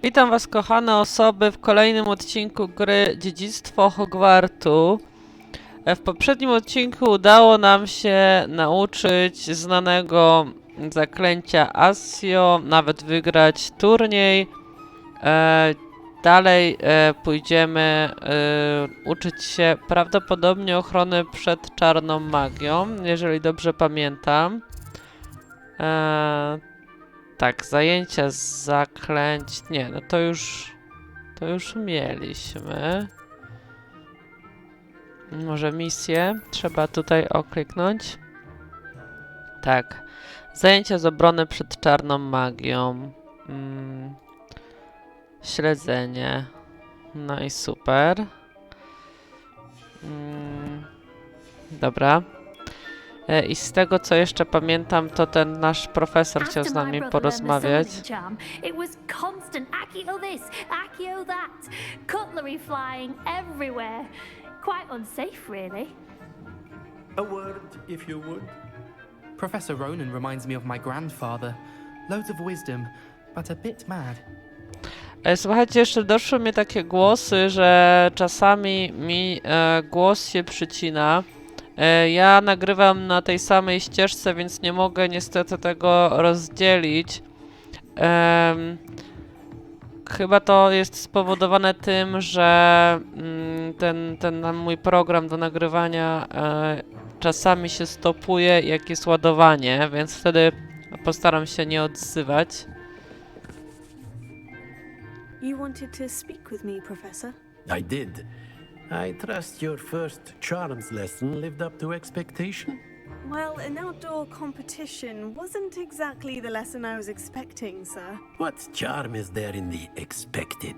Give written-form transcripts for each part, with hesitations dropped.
Witam Was, kochane osoby, w kolejnym odcinku gry Dziedzictwo Hogwartu. W poprzednim odcinku udało nam się nauczyć znanego zaklęcia Asio, nawet wygrać turniej. Dalej pójdziemy uczyć się prawdopodobnie ochrony przed czarną magią, jeżeli dobrze pamiętam. Tak, zajęcia z zaklęć. Nie, no to już mieliśmy. Może misję trzeba tutaj okliknąć. Tak. Zajęcia z obrony przed czarną magią. Śledzenie. No i super. Dobra. I z tego, co jeszcze pamiętam, to ten nasz profesor chciał z nami porozmawiać. A word, if you would. Professor Ronan reminds me of my grandfather. Loads of wisdom, but a bit mad. Słuchajcie, jeszcze doszły mi takie głosy, że czasami mi głos się przycina. Ja nagrywam na tej samej ścieżce, więc nie mogę niestety tego rozdzielić. Chyba to jest spowodowane tym, że ten mój program do nagrywania czasami się stopuje, jak jest ładowanie, więc wtedy postaram się nie odzywać. You wanted to speak with me, Professor? I did. I trust your first charms lesson lived up to expectation. Well, an outdoor competition wasn't exactly the lesson I was expecting, sir. What charm is there in the expected?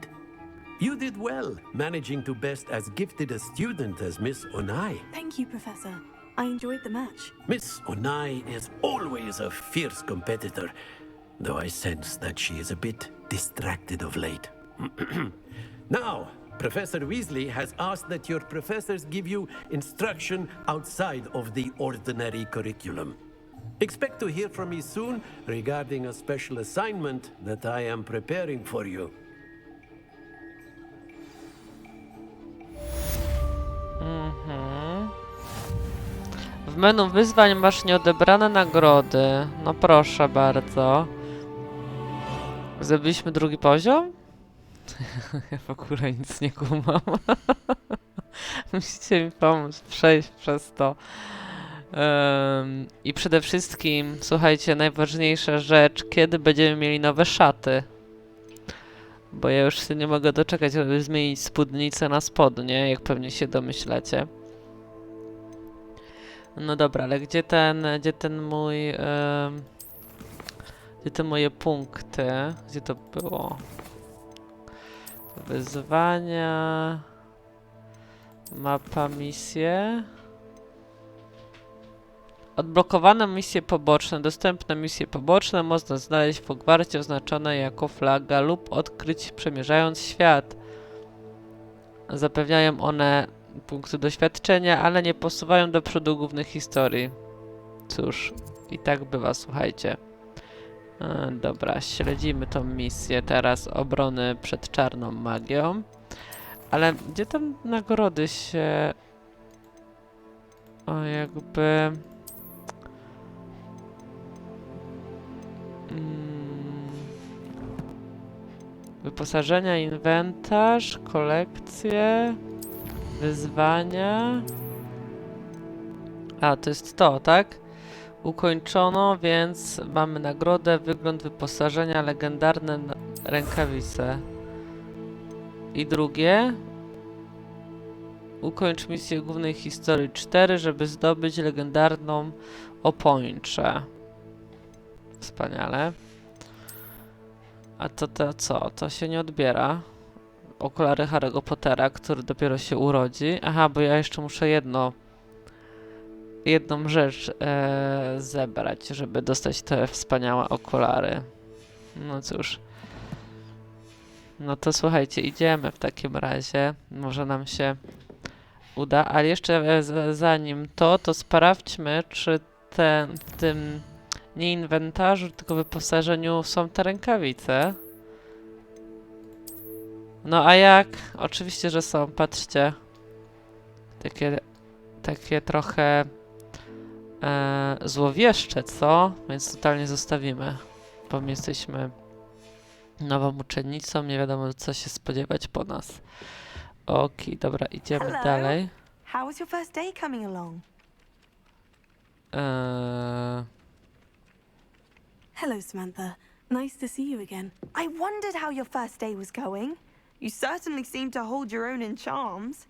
You did well, managing to best as gifted a student as Miss Onai. Thank you, Professor. I enjoyed the match. Miss Onai is always a fierce competitor, though I sense that she is a bit distracted of late. Now, Professor Weasley has asked that your professors give you instruction outside of the ordinary curriculum. Expect to hear from me soon regarding a special assignment that I am preparing for you. W menu wyzwań masz nieodebrane nagrody. No proszę bardzo. Zrobiliśmy drugi poziom? Ja w ogóle nic nie kumam. Musicie mi pomóc przejść przez to. I przede wszystkim, słuchajcie, najważniejsza rzecz, kiedy będziemy mieli nowe szaty. Bo ja już się nie mogę doczekać, żeby zmienić spódnicę na spodnie, jak pewnie się domyślacie. No dobra, ale gdzie ten mój... Gdzie te moje punkty? Gdzie to było? Wyzwania... Mapa, misje... Odblokowane misje poboczne. Dostępne misje poboczne można znaleźć w Hogwarcie oznaczone jako flaga lub odkryć przemierzając świat. Zapewniają one punkty doświadczenia, ale nie posuwają do przodu głównych historii. Cóż, i tak bywa, słuchajcie. Dobra, śledzimy tą misję teraz obrony przed czarną magią. Ale gdzie tam nagrody się... O, jakby... Wyposażenia, inwentarz, kolekcje, wyzwania. A, to jest to, tak? Ukończono, więc mamy nagrodę, wygląd wyposażenia, legendarne rękawice. I drugie. Ukończ misję głównej historii 4, żeby zdobyć legendarną opończę. Wspaniale. A to co? To się nie odbiera. Okulary Harry'ego Pottera, który dopiero się urodzi. Aha, bo ja jeszcze muszę jedną rzecz zebrać, żeby dostać te wspaniałe okulary. No cóż. No to słuchajcie, idziemy w takim razie. Może nam się uda. Ale jeszcze zanim to sprawdźmy, czy w tym nie inwentarzu, tylko wyposażeniu są te rękawice. No a jak? Oczywiście, że są. Patrzcie. Takie trochę złowieszcze, co? Więc totalnie zostawimy. Bo my jesteśmy nową uczennicą, nie wiadomo co się spodziewać po nas. Okej, dobra, idziemy Hello. dalej. How was your first day coming along? Hello, Samantha. Nice to see you again. I wondered how your first day was going. You certainly seem to hold your own in charms.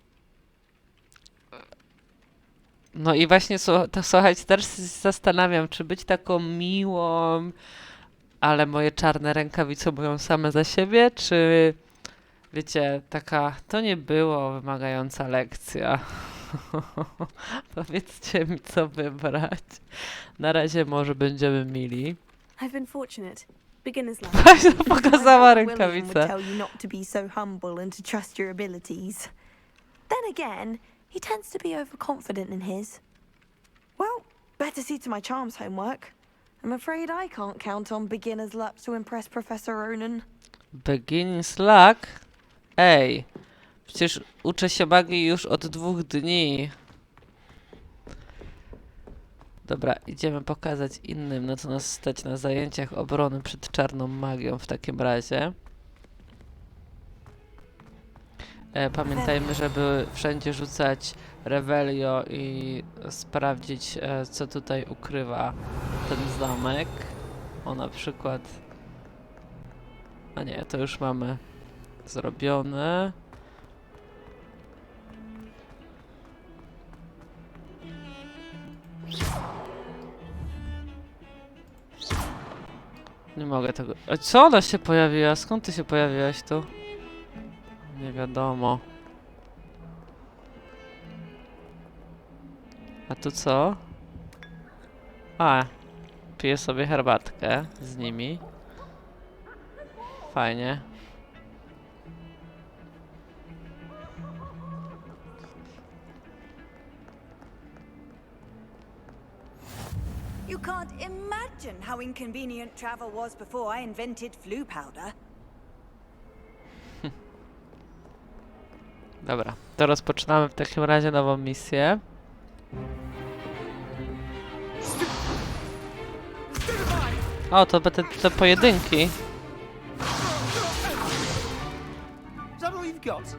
No i właśnie to słuchajcie, teraz się zastanawiam, czy być taką miłą, ale moje czarne rękawice mówią same za siebie, czy wiecie, taka, to nie było wymagająca lekcja. Powiedzcie mi, co wybrać. Na razie może będziemy mili. I've been fortunate. Beginner's luck. Właśnie pokazała William would rękawicę. tell you not to be so humble and to trust your abilities. Then again, he tends to be overconfident in his. Well, better see to my charms homework. I'm afraid I can't count on beginner's luck to impress Professor Ronan. Beginner's luck? Ej, przecież uczę się magii już od 2 dni. Dobra, idziemy pokazać innym, na co nas stać na zajęciach obrony przed czarną magią w takim razie. Pamiętajmy, żeby wszędzie rzucać Revelio i sprawdzić, co tutaj ukrywa ten zamek. O, na przykład... A nie, to już mamy zrobione. Nie mogę tego... A co ona się pojawiła? Skąd ty się pojawiłaś tu? Nie wiadomo. A tu co? A, piję sobie herbatkę z nimi. Fajnie. You can't imagine how inconvenient travel was before I invented flu powder. Dobra, to rozpoczynamy w takim razie nową misję. O, to będą te pojedynki. Is that all you've got?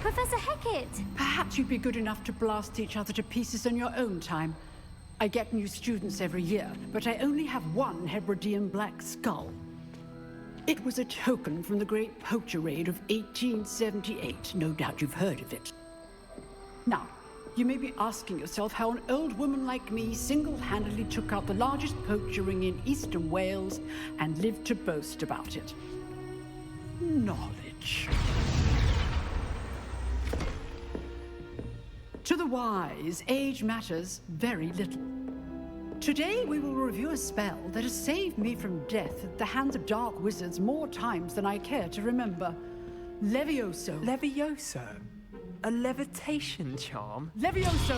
Professor Hecat! Perhaps you'd be good enough to blast each other to pieces in your own time. I get new students every year, but I only have one Hebridean black skull. It was a token from the Great Poacher Raid of 1878. No doubt you've heard of it. Now, you may be asking yourself how an old woman like me single-handedly took out the largest poacher ring in eastern Wales and lived to boast about it. Knowledge. To the wise, age matters very little. Today we will review a spell that has saved me from death at the hands of dark wizards more times than I care to remember. Levioso. Levioso? A levitation charm? Levioso!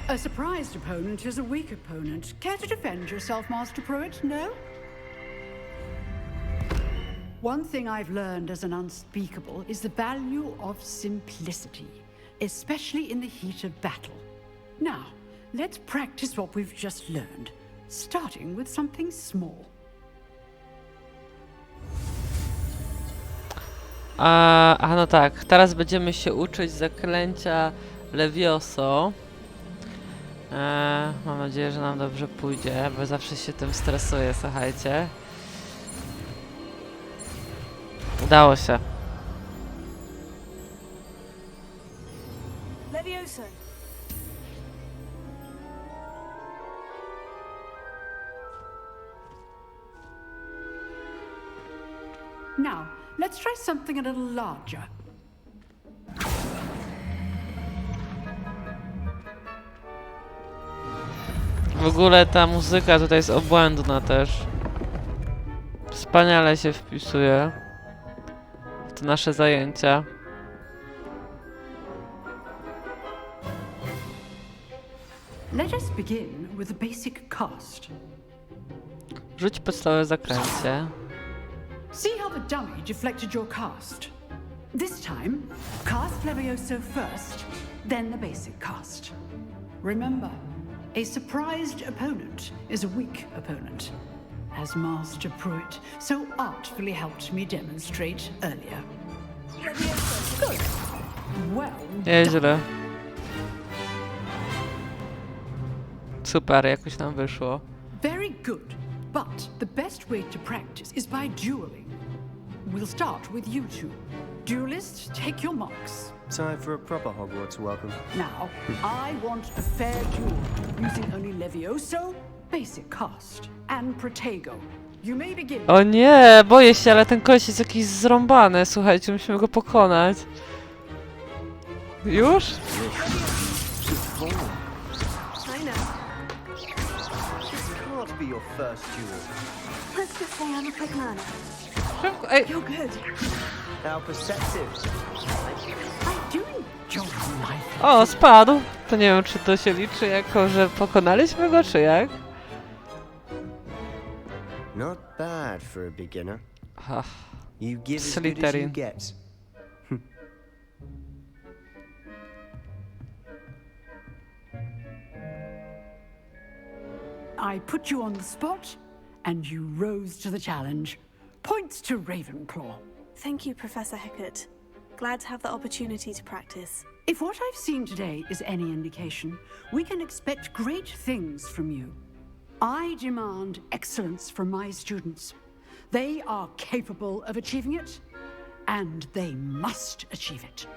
A surprised opponent is a weak opponent. Care to defend yourself, Master Pruitt? No? One thing I've learned as an unspeakable is the value of simplicity, especially in the heat of battle. Now, let's practice what we've just learned, starting with something small. A no tak, teraz będziemy się uczyć zaklęcia Levioso. Mam nadzieję, że nam dobrze pójdzie, bo zawsze się tym stresuję, słuchajcie. Udało się. Levioso. Now, let's try something a little larger. W ogóle ta muzyka tutaj jest obłędna też. Wspaniale się wpisuje w te nasze zajęcia. Let us begin with the basic cast. Rzuć podstawowe zaklęcie. See how the dummy deflected your cast? This time, cast Levioso first, then the basic cast. Remember, a surprised opponent is a weak opponent, as Master Pruitt so artfully helped me demonstrate earlier. Good. Well Nieźle. Super, jakoś nam wyszło. Very good, but the best way to practice is by dueling. We'll start with you two. Duelists, take your marks. Time for a proper Hogwarts welcome. Now, I want a fair duel, using only Levioso, basic cast, and Protego. You may begin. O nie, boję się, ale ten koleś jest jakiś zrąbany. Słuchajcie, musimy go pokonać. Już? I know. This can't be your first duel. Let's just say I'm a quick learner. Szybko, ej. You're good. How perceptive. I do enjoy life. O, spadł. To nie wiem, czy to się liczy jako, że pokonaliśmy go, czy jak? Not bad for a beginner. Ach, You give as good as Slytherin. you get. I put you on the spot, and you rose to the challenge. Points to Ravenclaw. Thank you, Professor Hecat. Glad to have the opportunity to practice. If what I've seen today is any indication, we can expect great things from you. I demand excellence from my students. They are capable of achieving it, and they must achieve it.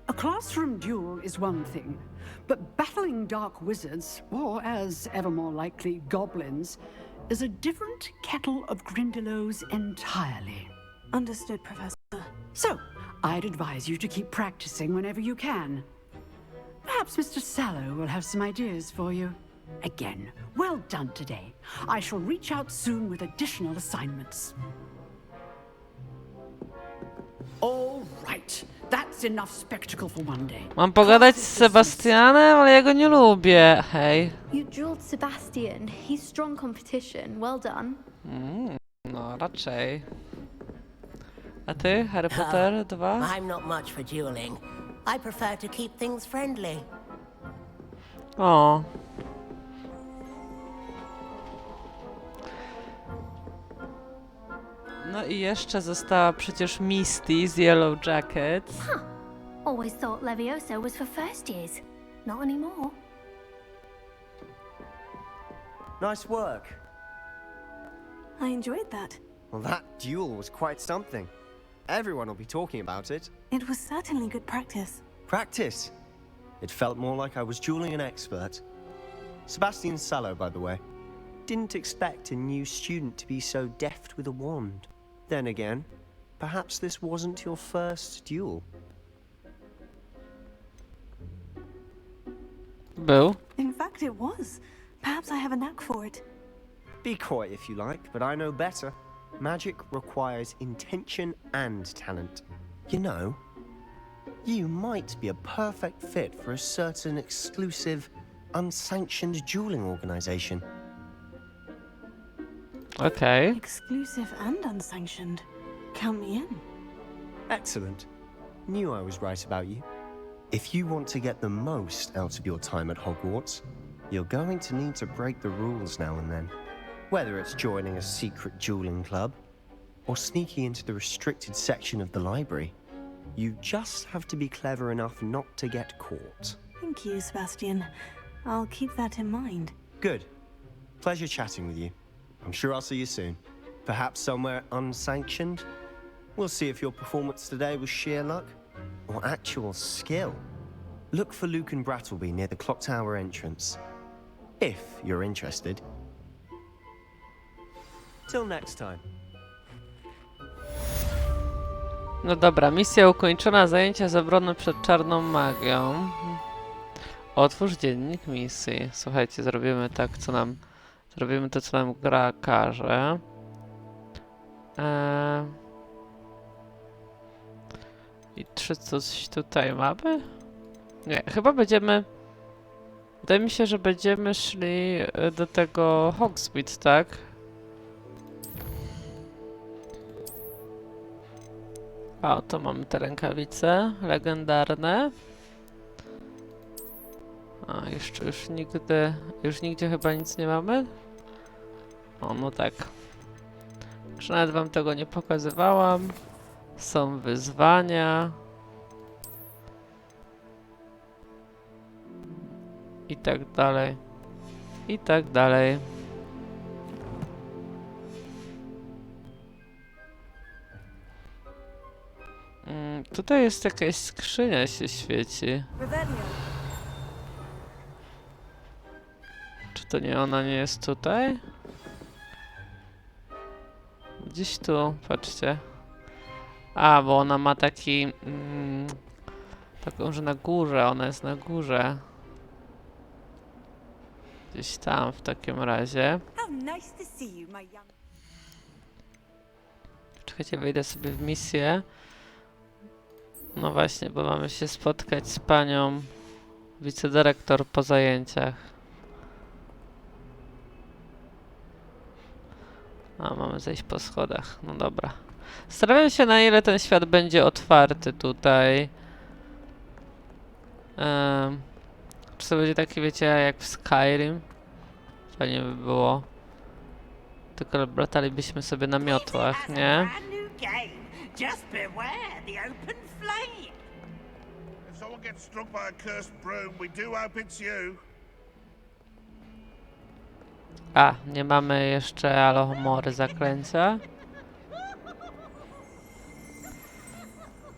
A classroom duel is one thing, but battling dark wizards, or as ever more likely, goblins, is a different kettle of Grindylows entirely. Understood, Professor. So, I'd advise you to keep practicing whenever you can. Perhaps Mr. Sallow will have some ideas for you. Again, well done today. I shall reach out soon with additional assignments. All right, that's enough spectacle for one day. Mam pogadać z Sebastianem, ale ja go nie lubię. Hej. You drilled Sebastian. He's strong competition. Well done. No, raczej. A ty, Harry Potter 2? I'm not much for dueling. I prefer to keep things friendly. O. No i jeszcze została przecież Misty z Yellow Jackets. Always thought Levioso was for first years. Not anymore. Nice work. I enjoyed that. Well, that duel was quite something. Everyone will be talking about it. It was certainly good practice. Practice. It felt more like I was dueling an expert. Sebastian Sallow, by the way. Didn't expect a new student to be so deft with a wand. Then again, perhaps this wasn't your first duel. Był. In fact, it was. Perhaps I have a knack for it. Be coy if you like, but I know better. Magic requires intention and talent. You know, you might be a perfect fit for a certain exclusive, unsanctioned dueling organization. Okej. Exclusive and unsanctioned. Count me in. Excellent. Knew I was right about you. If you want to get the most out of your time at Hogwarts, you're going to need to break the rules now and then. Whether it's joining a secret dueling club or sneaking into the restricted section of the library, you just have to be clever enough not to get caught. Thank you, Sebastian. I'll keep that in mind. Good. Pleasure chatting with you. I'm sure I'll see you soon. Perhaps somewhere unsanctioned? We'll see if your performance today was sheer luck or actual skill. Look for Luke and Brattleby near the clock tower entrance. If you're interested. Till next time. No dobra, misja ukończona, zajęcia z obrony przed czarną magią. Otwórz dziennik misji. Słuchajcie, zrobimy tak, co nam... Zrobimy to, co nam gra każe. I czy coś tutaj mamy? Nie, chyba będziemy... Wydaje mi się, że będziemy szli do tego Hogsmeade, tak? O, to mamy te rękawice legendarne. A, jeszcze już nigdzie chyba nic nie mamy? O, no tak. Już nawet wam tego nie pokazywałam. Są wyzwania. I tak dalej. I tak dalej. Tutaj jest jakaś skrzynia się świeci. Czy to nie ona nie jest tutaj? Gdzieś tu, patrzcie. A, bo ona ma taki... taką, że na górze, ona jest na górze. Gdzieś tam w takim razie. Czekajcie, wejdę sobie w misję. No właśnie, bo mamy się spotkać z panią wicedyrektor po zajęciach. A, mamy zejść po schodach. No dobra. Zastanawiam się, na ile ten świat będzie otwarty tutaj. Czy to będzie taki, wiecie, jak w Skyrim? Fajnie by było. Tylko latalibyśmy sobie na miotłach, nie? Just beware the open flame. If someone gets struck by a cursed broom, we do hope it's you. A, nie mamy jeszcze alohomory zaklęcia.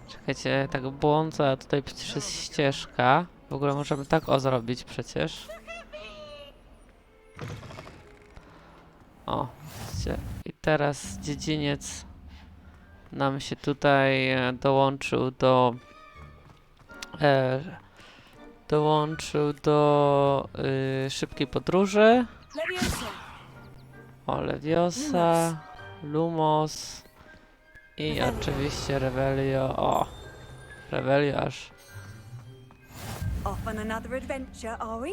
Czekajcie, tak błądzę, a tutaj przecież jest ścieżka. W ogóle możemy tak zrobić przecież. O, widzicie. I teraz dziedziniec nam się tutaj dołączył do szybkiej podróży. O, Leviosa, Lumos i oczywiście Revelio. O, Revelio aż. Off on another adventure, are we?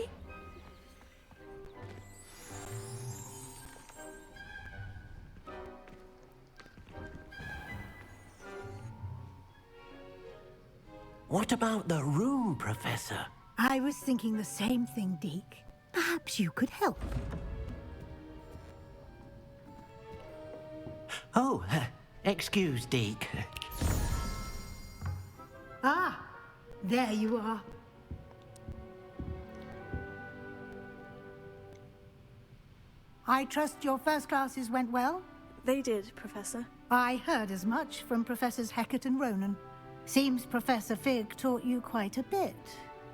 What about the room, Professor? I was thinking the same thing, Deke. Perhaps you could help. Oh, excuse, Deke. Ah, there you are. I trust your first classes went well? They did, Professor. I heard as much from Professors Hecat and Ronan. Seems Professor Fig taught you quite a bit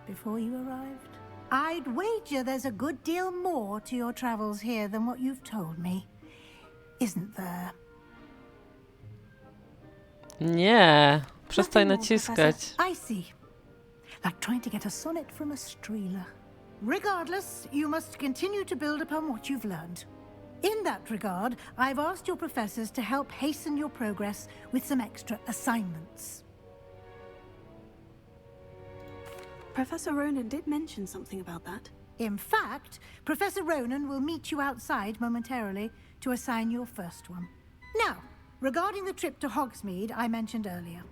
before you arrived. I'd wager there's a good deal more to your travels here than what you've told me. Isn't there? Nie, przestań naciskać. I see. Like trying to get a sonnet from a streeler. Regardless, you must continue to build upon what you've learned. In that regard, I've asked your professors to help hasten your progress with some extra assignments. Professor Ronan did mention something about that. In fact, Professor Ronan will meet you outside momentarily to assign your first one. Now, regarding the trip to Hogsmeade I mentioned earlier,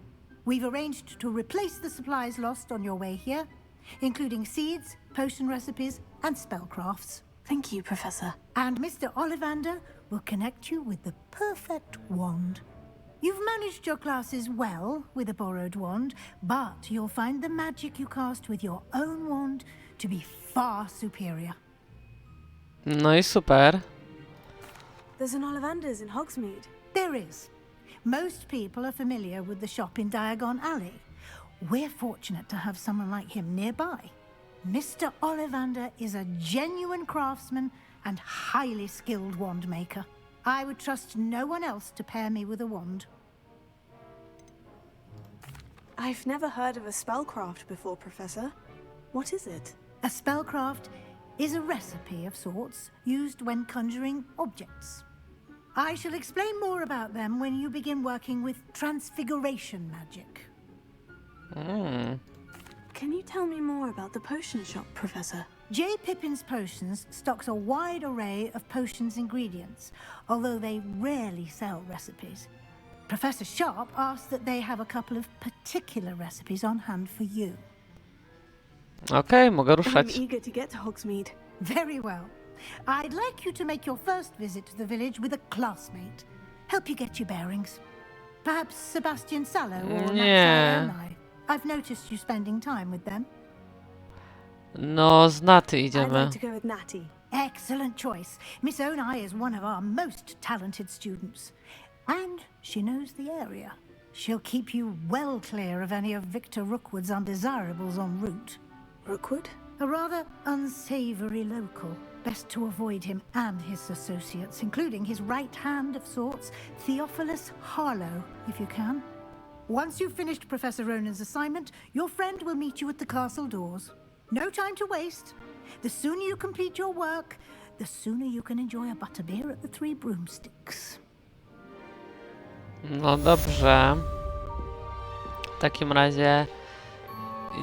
we've arranged to replace the supplies lost on your way here, including seeds, potion recipes, and spellcrafts. Thank you, Professor. And Mr. Ollivander will connect you with the perfect wand. You've managed your classes well with a borrowed wand, but you'll find the magic you cast with your own wand to be far superior. No I super. There's an Ollivander's in Hogsmeade. There is. Most people are familiar with the shop in Diagon Alley. We're fortunate to have someone like him nearby. Mr. Ollivander is a genuine craftsman and highly skilled wand maker. I would trust no one else to pair me with a wand. I've never heard of a spellcraft before, Professor. What is it? A spellcraft is a recipe of sorts used when conjuring objects. I shall explain more about them when you begin working with transfiguration magic. Can you tell me more about the potion shop, Professor? J. Pippin's Potions stocks a wide array of potions ingredients, although they rarely sell recipes. Professor Sharp asked that they have a couple of particular recipes on hand for you. Okej, mogę I'm ruszać. eager to get to Hogsmeade. Very well. I'd like you to make your first visit to the village with a classmate. Help you get your bearings. Perhaps Sebastian Sallow or Nie. Max. I've noticed you spending time with them. No, z Naty I'd idziemy. like to go with Natty. Excellent choice. Miss Onai is one of our most talented students. And she knows the area. She'll keep you well clear of any of Victor Rookwood's undesirables en route. Rookwood? A rather unsavory local. Best to avoid him and his associates, including his right hand of sorts, Theophilus Harlow, if you can. Once you've finished Professor Ronan's assignment, your friend will meet you at the castle doors. No time to waste. The sooner you complete your work, the sooner you can enjoy a butterbeer at the Three Broomsticks. No dobrze. W takim razie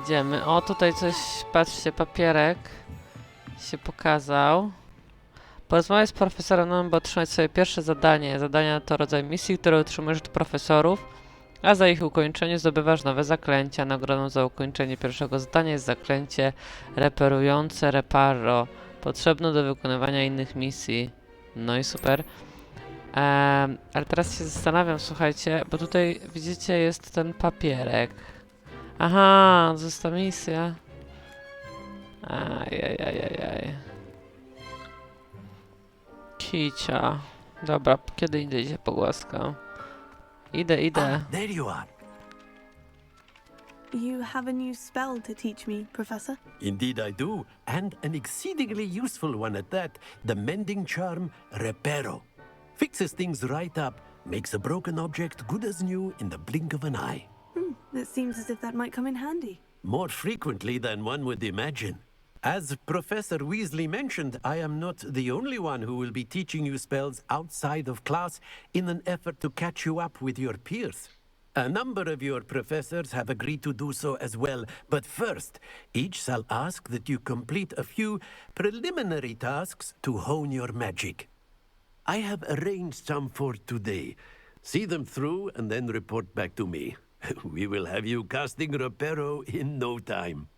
idziemy. O, tutaj coś, patrzcie, papierek się pokazał. Porozmawiaj z profesorem, by otrzymać sobie pierwsze zadanie. Zadania to rodzaj misji, które otrzymujesz od profesorów, a za ich ukończenie zdobywasz nowe zaklęcia. Nagrodą za ukończenie pierwszego zadania jest zaklęcie reperujące reparo, potrzebne do wykonywania innych misji. No i super. Ale teraz się zastanawiam, słuchajcie, bo tutaj widzicie jest ten papierek. Aha, to jest ta misja. Ajajajajaj. Kicia. Dobra, kiedy indziej się pogłaskam. Idę. There you are. You have a new spell to teach me, Professor? Indeed I do, and an exceedingly useful one at that. The mending charm, Reparo. Fixes things right up, makes a broken object good as new in the blink of an eye. It seems as if that might come in handy. More frequently than one would imagine. As Professor Weasley mentioned, I am not the only one who will be teaching you spells outside of class in an effort to catch you up with your peers. A number of your professors have agreed to do so as well, but first, each shall ask that you complete a few preliminary tasks to hone your magic. I have arranged some for today. See them through and then report back to me. We will have you casting Reparo in no time.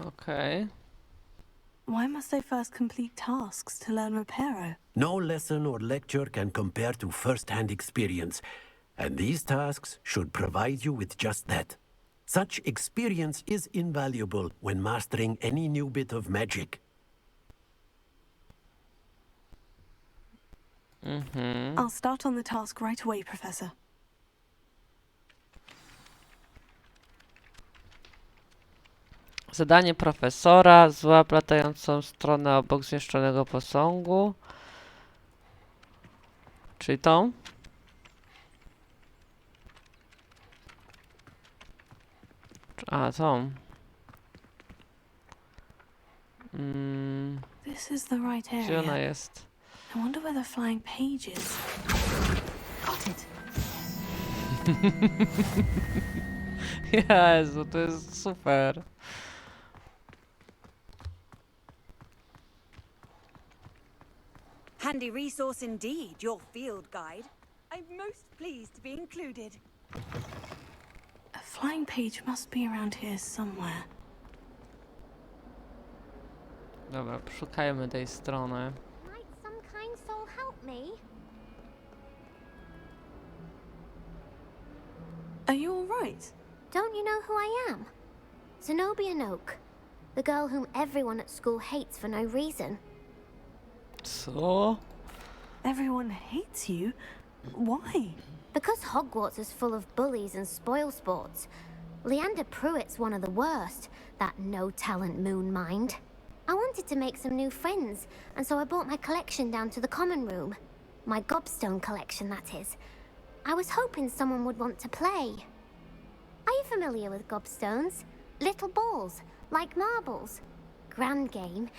Okej. Why must I first complete tasks to learn Reparo? No lesson or lecture can compare to first-hand experience, and these tasks should provide you with just that. Such experience is invaluable when mastering any new bit of magic. I'll start on the task right away, Professor. Zadanie profesora. Złap latającą stronę obok zniszczonego posągu. Czyli tą? A, tą. This is the right Gdzie ona area. jest? I wonder where the flying page is. Got it. Jezu, to jest super. Handy resource indeed, your field guide. I'm most pleased to be included. A flying page must be around here somewhere. Dobra, szukajmy tej strony. Might some kind soul help me? Are you all right? Don't you know who I am? Zenobia Noak, the girl whom everyone at school hates for no reason. Co? Everyone hates you. Why? Because Hogwarts is full of bullies and spoilsports. Leander Pruitt's one of the worst, that no-talent moon mind. I wanted to make some new friends, and so I brought my collection down to the common room. My gobstone collection, that is. I was hoping someone would want to play. Are you familiar with gobstones? Little balls, like marbles. Grand game.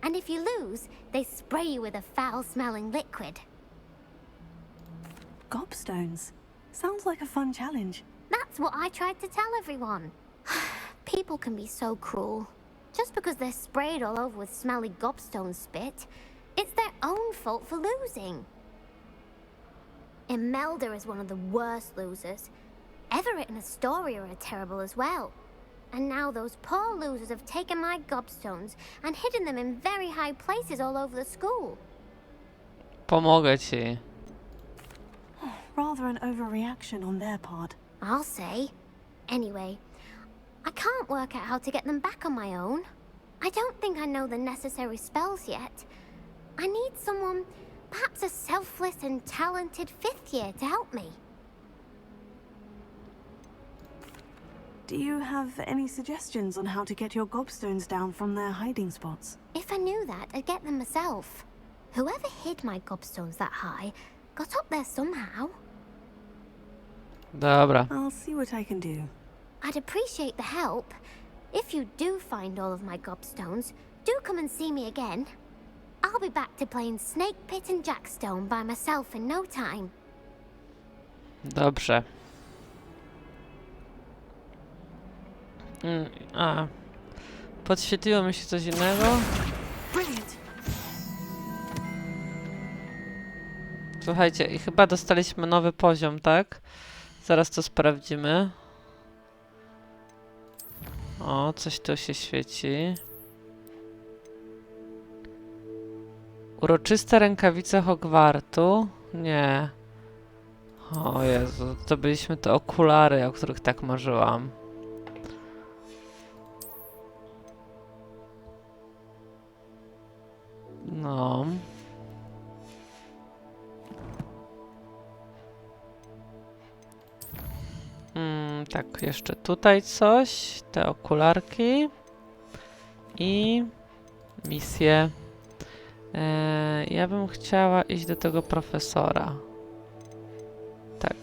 And if you lose, they spray you with a foul-smelling liquid. Gobstones. Sounds like a fun challenge. That's what I tried to tell everyone. People can be so cruel. Just because they're sprayed all over with smelly gobstone spit, it's their own fault for losing. Imelda is one of the worst losers. Everett and Astoria are terrible as well. And now those poor losers have taken my gobstones and hidden them in very high places all over the school. Pomogę ci. Rather an overreaction on their part. I'll say. Anyway, I can't work out how to get them back on my own. I don't think I know the necessary spells yet. I need someone, perhaps a selfless and talented 5th year to help me. Do you have any suggestions on how to get your gobstones down from their hiding spots? If I knew that, I'd get them myself. Whoever hid my gobstones that high got up there somehow. Dobra. I'll see what I can do. I'd appreciate the help. If you do find all of my gobstones, do come and see me again. I'll be back to playing Snake Pit and Jackstone by myself in no time. Dobrze. A. Podświetliło mi się coś innego. Słuchajcie, i chyba dostaliśmy nowy poziom, tak? Zaraz to sprawdzimy. O, coś tu się świeci. Uroczyste rękawice Hogwartu? Nie. O Jezu, to byliśmy te okulary, o których tak marzyłam. No. Tak, jeszcze tutaj coś. Te okularki. I misję. Ja bym chciała iść do tego profesora. Tak.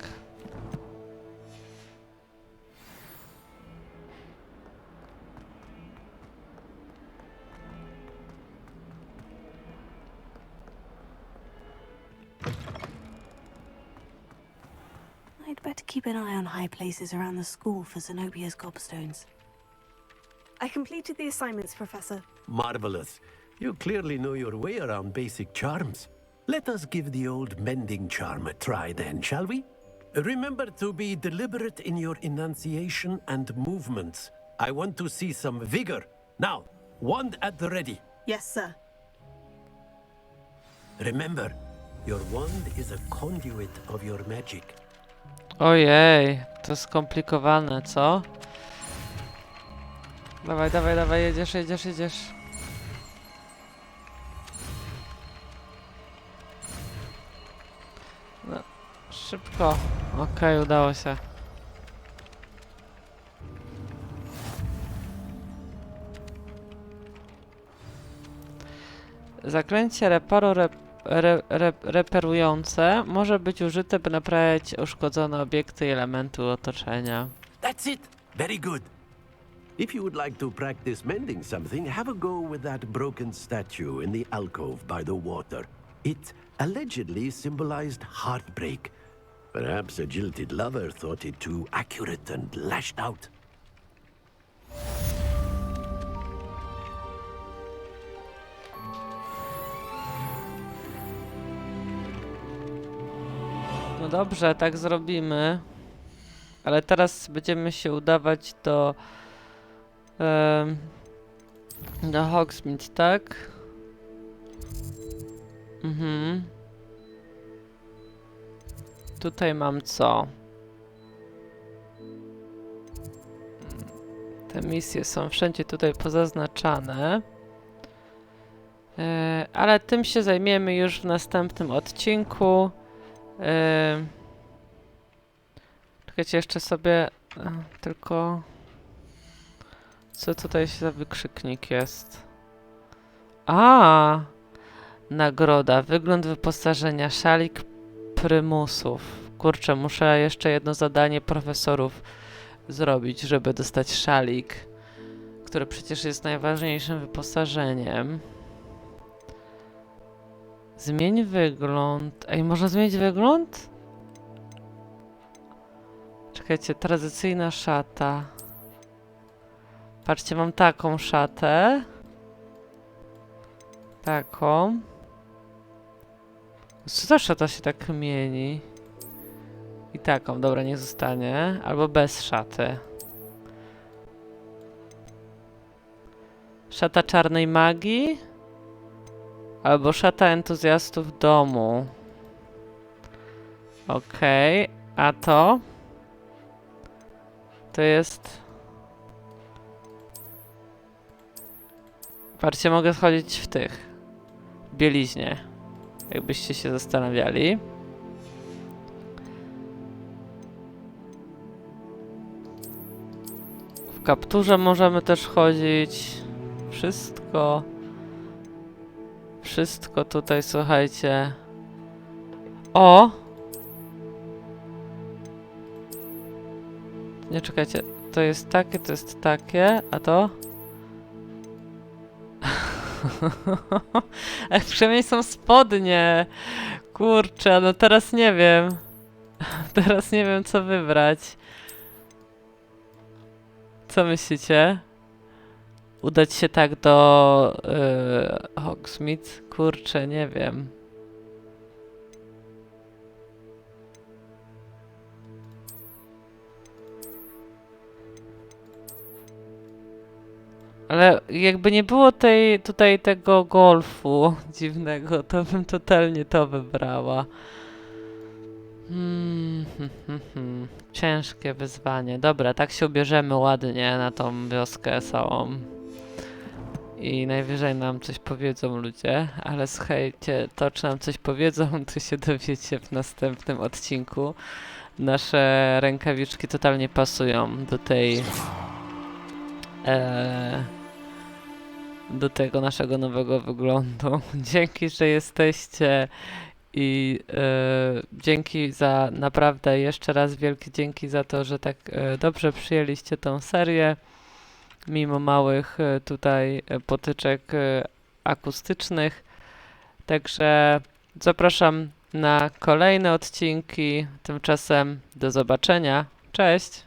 I'd better keep an eye on high places around the school for Zenobia's gobstones. I completed the assignments, Professor. Marvelous. You clearly know your way around basic charms. Let us give the old mending charm a try then, shall we? Remember to be deliberate in your enunciation and movements. I want to see some vigor. Now, wand at the ready. Yes, sir. Remember, your wand is a conduit of your magic. Ojej, to skomplikowane, co? Dawaj, dawaj, dawaj, jedziesz, jedziesz, jedziesz. No, szybko. Okej, udało się. Zaklęcie reperujące może być użyte, by naprawiać uszkodzone obiekty i elementy otoczenia. That's it. Very good. If you would like to practice mending something, have a go with that broken statue in the alcove by the water. It allegedly symbolized heartbreak. Perhaps a jilted lover thought it too accurate and lashed out. No dobrze, tak zrobimy. Ale teraz będziemy się udawać do Hogsmeade, tak? Mhm. Tutaj mam co? Te misje są wszędzie tutaj pozaznaczane. Ale tym się zajmiemy już w następnym odcinku. Czekajcie, jeszcze sobie tylko... Co tutaj za wykrzyknik jest? A! Nagroda. Wygląd wyposażenia. Szalik prymusów. Kurczę, muszę jeszcze jedno zadanie profesorów zrobić, żeby dostać szalik, który przecież jest najważniejszym wyposażeniem. Zmień wygląd. Ej, można zmienić wygląd? Czekajcie, tradycyjna szata. Patrzcie, mam taką szatę. Taką. Co ta szata się tak mieni? I taką, dobra, nie zostanie. Albo bez szaty. Szata czarnej magii. Albo szata entuzjastów domu. Okej, a to? To jest... Patrzcie, mogę schodzić w tych. W bieliźnie. Jakbyście się zastanawiali. W kapturze możemy też chodzić. Wszystko. Wszystko tutaj, słuchajcie. O! Nie, czekajcie. To jest takie, a to? Ech, przynajmniej są spodnie. Kurczę, no teraz nie wiem. Teraz nie wiem, co wybrać. Co myślicie? Udać się tak do Hogsmeade? Kurczę, nie wiem. Ale jakby nie było tutaj tego golfu dziwnego, to bym totalnie to wybrała. Ciężkie wyzwanie. Dobra, tak się ubierzemy ładnie na tą wioskę całą. I najwyżej nam coś powiedzą ludzie, ale słuchajcie, to czy nam coś powiedzą, to się dowiecie w następnym odcinku. Nasze rękawiczki totalnie pasują do tej... do tego naszego nowego wyglądu. Dzięki, że jesteście i dzięki za naprawdę jeszcze raz wielkie dzięki za to, że tak dobrze przyjęliście tą serię mimo małych tutaj potyczek akustycznych. Także zapraszam na kolejne odcinki. Tymczasem do zobaczenia. Cześć!